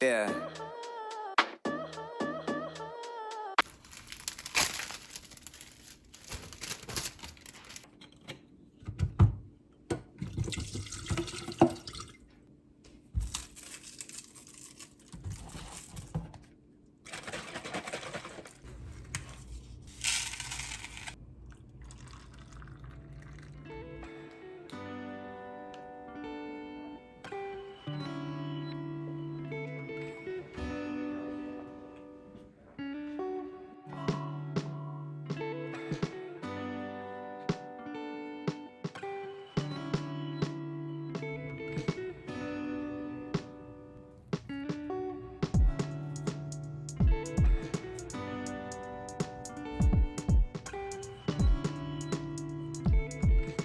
Yeah.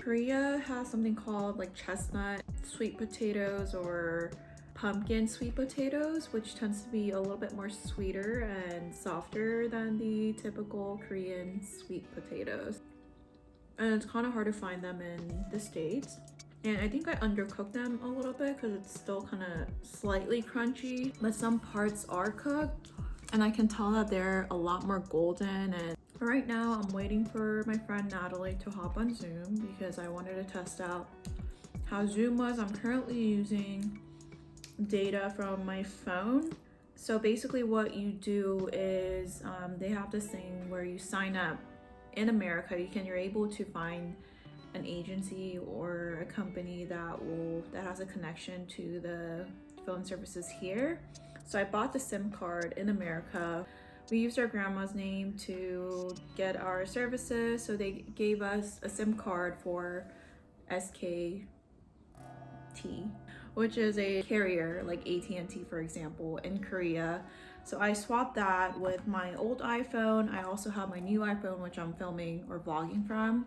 Korea has something called like chestnut sweet potatoes or pumpkin sweet potatoes, which tends to be a little bit more sweeter and softer than the typical Korean sweet potatoes. And it's kind of hard to find them in the States. And I think I undercooked them a little bit because it's still kind of slightly crunchy, but some parts are cooked. And I can tell that they're a lot more golden. And right now I'm waiting for my friend Natalie to hop on Zoom because I wanted to test out how Zoom was. I'm currently using data from my phone. So basically what you do is they have this thing where you sign up in America. You're able to find an agency or a company that has a connection to the phone services here. So I bought the SIM card in America. We used our grandma's name to get our services, so they gave us a SIM card for SKT, which is a carrier like AT&T, for example, in Korea. So I swapped that with my old iPhone. I also have my new iPhone, which I'm filming or vlogging from.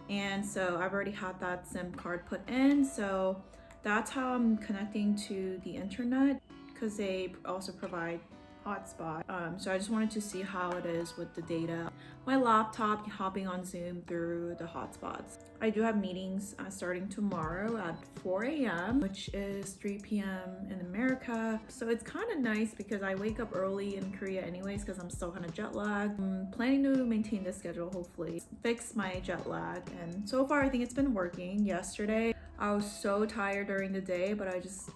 And so I've already had that SIM card put in. So that's how I'm connecting to the internet, because they also provide hotspot. So I just wanted to see how it is with the data. My laptop hopping on Zoom through the hotspots. I do have meetings starting tomorrow at 4 a.m., which is 3 p.m. in America. So it's kind of nice because I wake up early in Korea anyways because I'm still kind of jet lagged. I'm planning to maintain this schedule, hopefully fix my jet lag. And so far I think it's been working. Yesterday I was so tired during the day, but I just,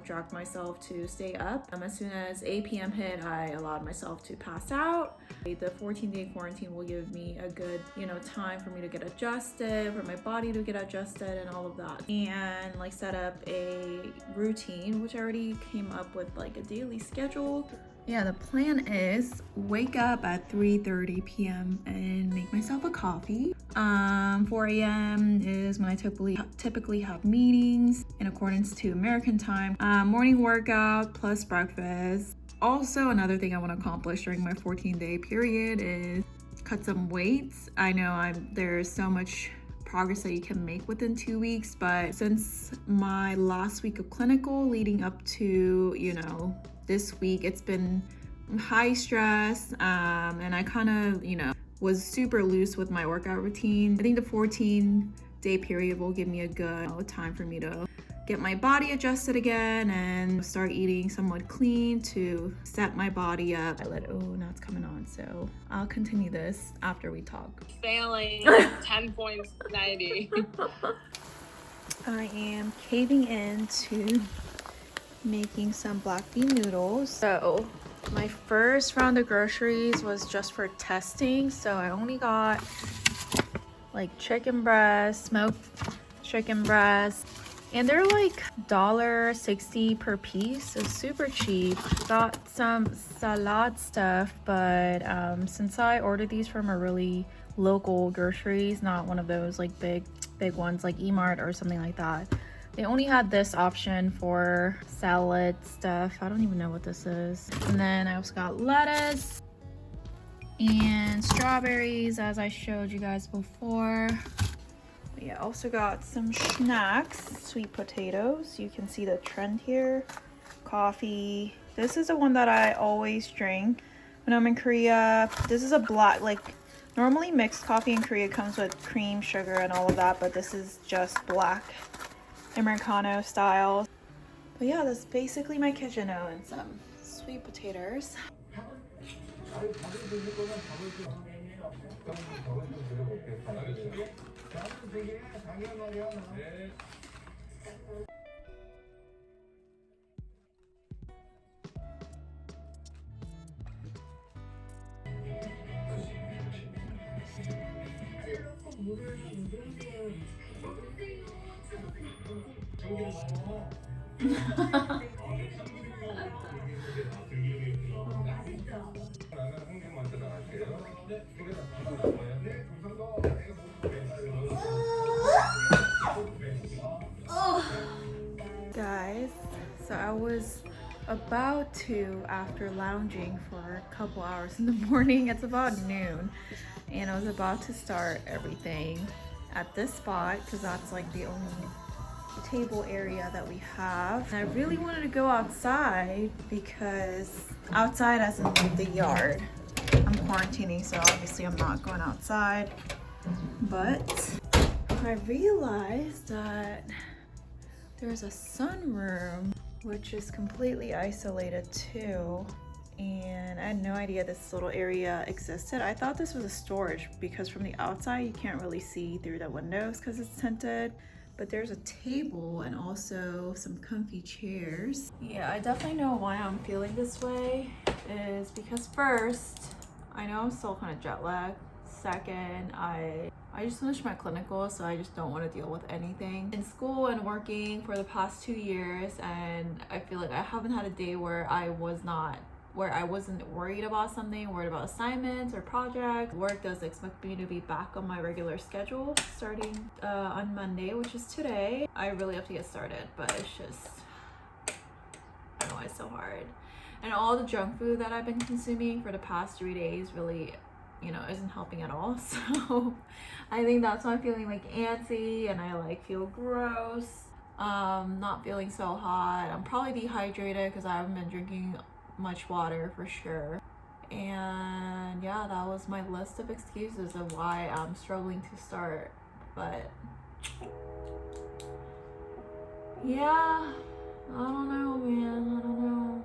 dragged myself to stay up. As soon as 8 p.m. hit, I allowed myself to pass out. The 14-day quarantine will give me a good, time for me to get adjusted, for my body to get adjusted and all of that. And set up a routine, which I already came up with a daily schedule. Yeah, the plan is wake up at 3:30 p.m. and make myself a coffee. 4 a.m. is when I typically have meetings in accordance to American time. Morning workout plus breakfast. Also, another thing I want to accomplish during my 14-day period is cut some weights. I know there's so much progress that you can make within 2 weeks, but since my last week of clinical leading up to, this week, it's been high stress, and I kind of, was super loose with my workout routine. I think the 14-day period will give me a good time for me to get my body adjusted again and start eating somewhat clean to set my body up. Now it's coming on, so I'll continue this after we talk. Failing 10 points, 90. I am caving into making some black bean noodles. So my first round of groceries was just for testing, so I only got chicken breast, smoked chicken breast, and they're $1.60 per piece, so super cheap. Got some salad stuff, but since I ordered these from a really local groceries, not one of those big ones like E-Mart or something like that, they only had this option for salad stuff. I don't even know what this is. And then I also got lettuce and strawberries, as I showed you guys before. But yeah, also got some snacks, sweet potatoes. You can see the trend here. Coffee. This is the one that I always drink when I'm in Korea. This is a black, normally mixed coffee in Korea comes with cream, sugar, and all of that, but this is just black Americano style. But yeah, that's basically my kitchen. Oh, and some sweet potatoes. Guys, so I was about to, after lounging for a couple hours in the morning, it's about noon, and I was about to start everything at this spot because that's like the only table area that we have. And I really wanted to go outside because outside as in like the yard. I'm quarantining, so obviously I'm not going outside, but I realized that there's a sunroom which is completely isolated too, and I had no idea this little area existed. I thought this was a storage because from the outside you can't really see through the windows because it's tinted, but there's a table and also some comfy chairs. Yeah, I definitely know why I'm feeling this way is because first, I know I'm still kind of jet lagged. Second, I just finished my clinical, so I just don't want to deal with anything in school and working for the past 2 years, and I feel like I haven't had a day where I wasn't worried about something, worried about assignments or projects. Work does expect me to be back on my regular schedule starting on Monday, which is today. I really have to get started, but it's just, I don't know, it's so hard. And all the junk food that I've been consuming for the past 3 days really, you know, isn't helping at all. So I think that's why I'm feeling like antsy and I like feel gross. Not feeling so hot. I'm probably dehydrated because I haven't been drinking much water for sure. And yeah, that was my list of excuses of why I'm struggling to start. But yeah, I don't know, man. I don't know.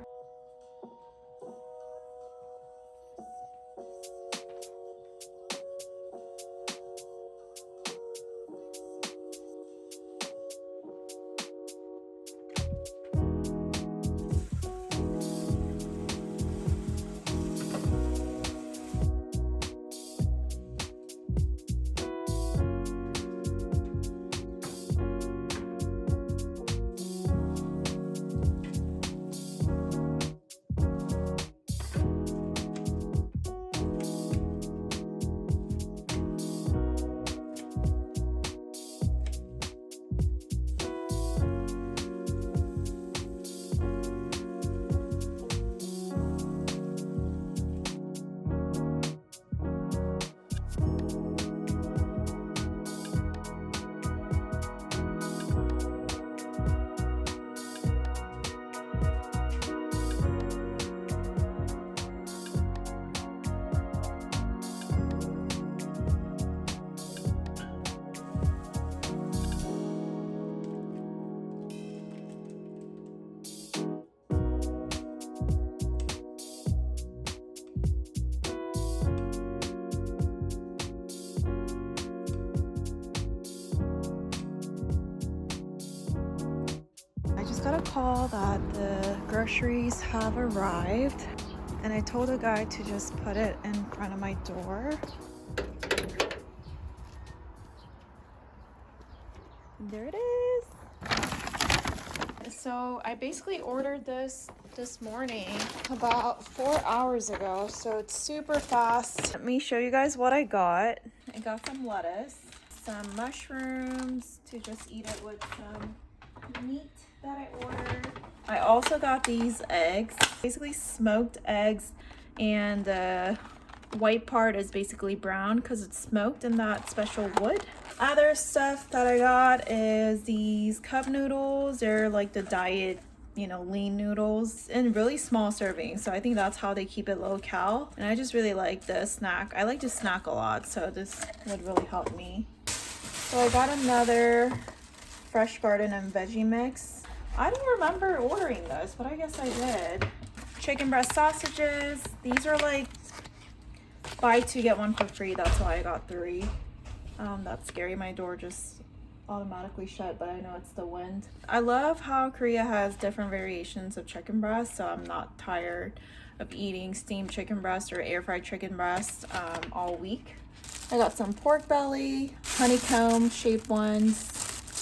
Got a call that the groceries have arrived, and I told the guy to just put it in front of my door. And there it is. So I basically ordered this morning about 4 hours ago, so it's super fast. Let me show you guys what I got. I got some lettuce, some mushrooms to just eat it with some meat that I ordered. I also got these eggs, basically smoked eggs, and the white part is basically brown because it's smoked in that special wood. Other stuff that I got is these cup noodles. They're like the diet, you know, lean noodles in really small servings, so I think that's how they keep it low cal, and I just really like the snack. I like to snack a lot, so this would really help me. So I got another Fresh Garden and veggie mix. I don't remember ordering this, but I guess I did. Chicken breast sausages. These are like buy two get one for free. That's why I got 3. That's scary. My door just automatically shut, but I know it's the wind. I love how Korea has different variations of chicken breast, so I'm not tired of eating steamed chicken breast or air fried chicken breast all week. I got some pork belly, honeycomb shaped ones.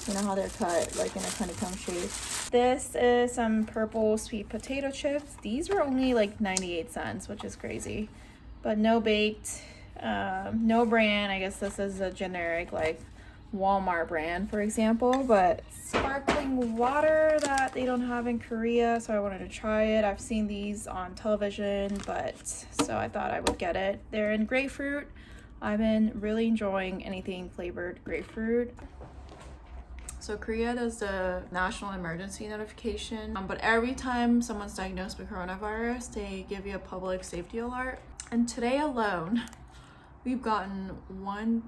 You know how they're cut like in a honeycomb shape. This is some purple sweet potato chips. These were only like 98 cents, which is crazy. But no baked, no brand. I guess this is a generic like Walmart brand, for example, but sparkling water that they don't have in Korea, so I wanted to try it. I've seen these on television, but so I thought I would get it. They're in grapefruit. I've been really enjoying anything flavored grapefruit. So Korea does the national emergency notification, but every time someone's diagnosed with coronavirus, they give you a public safety alert. And today alone, we've gotten one.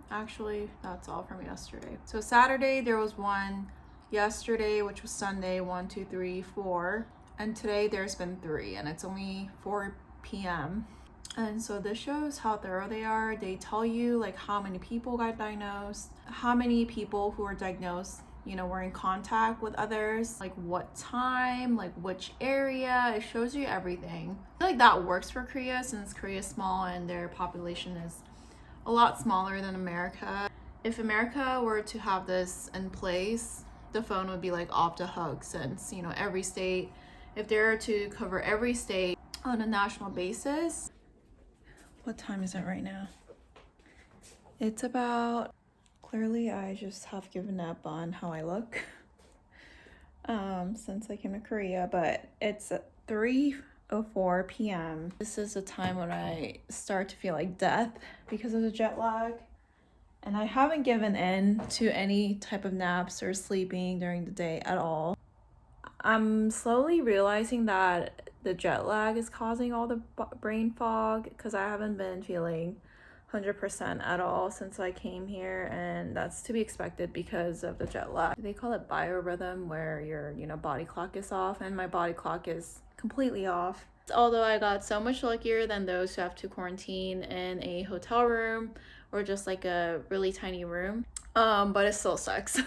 Actually, that's all from yesterday. So Saturday there was one, yesterday, which was Sunday, 1, 2, 3, 4, and today there's been 3, and it's only 4 p.m. And so this shows how thorough they are. They tell you like how many people got diagnosed, how many people who were diagnosed, you know, were in contact with others, like what time, like which area. It shows you everything. I feel like that works for Korea since Korea is small and their population is a lot smaller than America. If America were to have this in place, the phone would be like off the hook since, you know, every state, if they were to cover every state on a national basis. What time is it right now? It's about, clearly I just have given up on how I look since I came to Korea, but it's 3:04 p.m. This is a time when I start to feel like death because of the jet lag. And I haven't given in to any type of naps or sleeping during the day at all. I'm slowly realizing that the jet lag is causing all the brain fog because I haven't been feeling 100% at all since I came here, and that's to be expected because of the jet lag. They call it biorhythm, where your, you know, body clock is off, and my body clock is completely off. Although I got so much luckier than those who have to quarantine in a hotel room or just like a really tiny room, but it still sucks.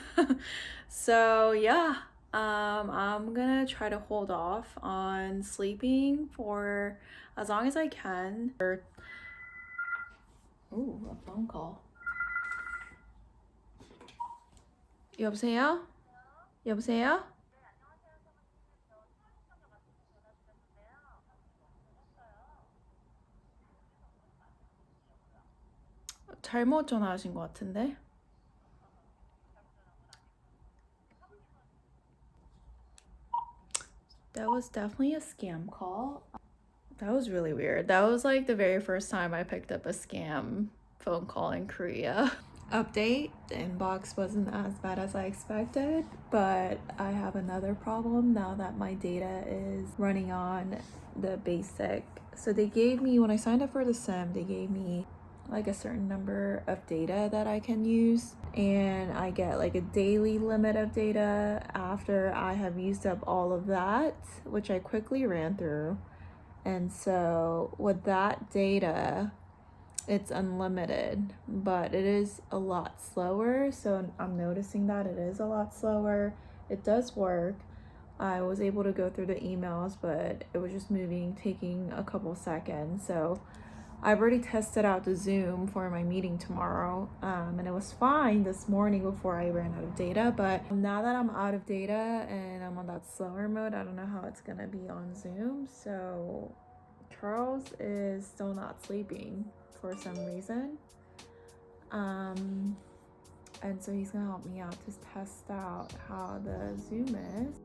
So yeah, I'm gonna try to hold off on sleeping for as long as I can. Ooh, a phone call. 여보세요? 여보세요? 잘못 전화하신 것 같은데? That was definitely a scam call. That was really weird. That was like the very first time I picked up a scam phone call in Korea. Update, the inbox wasn't as bad as I expected, but I have another problem now that my data is running on the basic. So they gave me, when I signed up for the SIM, they gave me like a certain number of data that I can use, and I get like a daily limit of data after I have used up all of that, which I quickly ran through. And so with that data, it's unlimited, but it is a lot slower. So I'm noticing that it is a lot slower. It does work. I was able to go through the emails, but it was just taking a couple seconds. So I've already tested out the Zoom for my meeting tomorrow, and it was fine this morning before I ran out of data. But now that I'm out of data and I'm on that slower mode, I don't know how it's gonna be on Zoom. So Charles is still not sleeping for some reason, and so he's gonna help me out to test out how the Zoom is.